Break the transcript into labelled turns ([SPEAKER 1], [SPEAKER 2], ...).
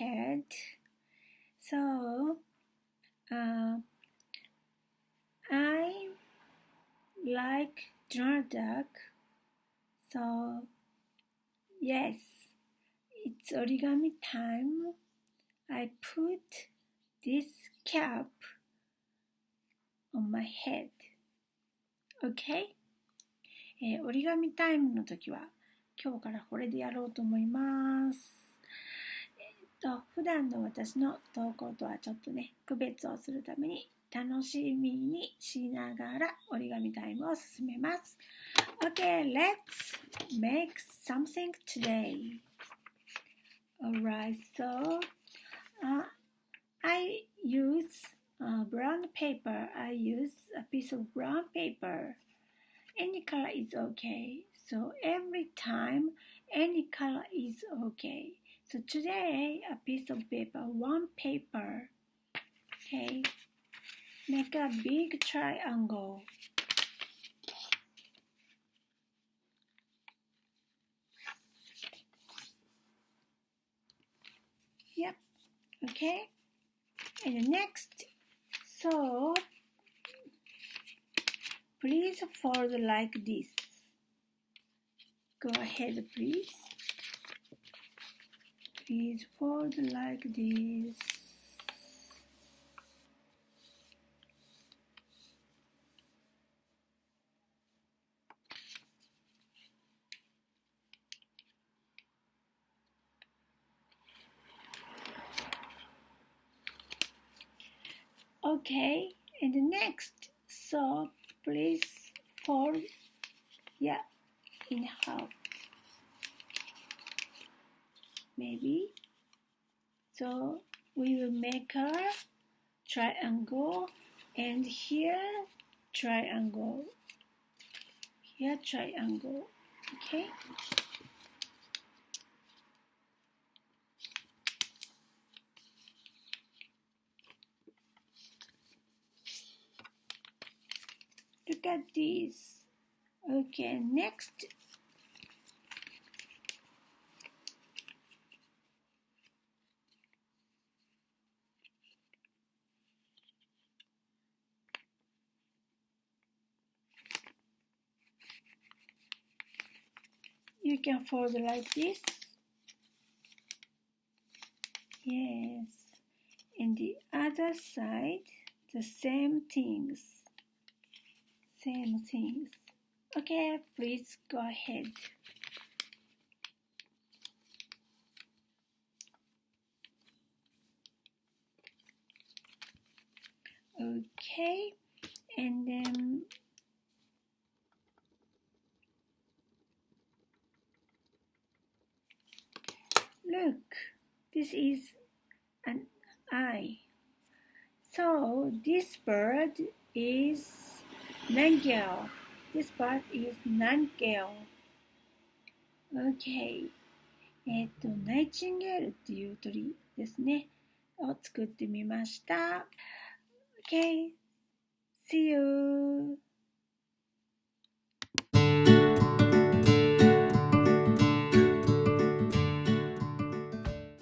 [SPEAKER 1] head. So, I like Donald Duck. So, yes, it's origami time. I put this cap on my head. Okay? 折り紙タイムの時は今日からこれでやろうと思います。普段の私の投稿とはちょっとね、区別をするために楽しみにしながら折り紙タイムを進めます。Okay, let's make something today. Alright, so I use brown paper. I use a piece of brown paper. Any color is okay. So every time, any color is okay. So today, a piece of paper, one paper. Okay. Make a big triangle. Yep. Okay. And next, so please fold like this. Go ahead, please. Please fold like this. Okay, and next, so please fold, in half. Maybe. So we will make a triangle, and here triangle, here triangle. Okay. Look at this. Okay, next. You can fold like this. Yes. And the other side, the same things. Same things. Okay, please go ahead. Okay, and then look, this is an eye. So this bird is nightingale. This bird is nightingale. Okay. ナイチンゲールっていう鳥ですね。を作ってみました。Okay. See you.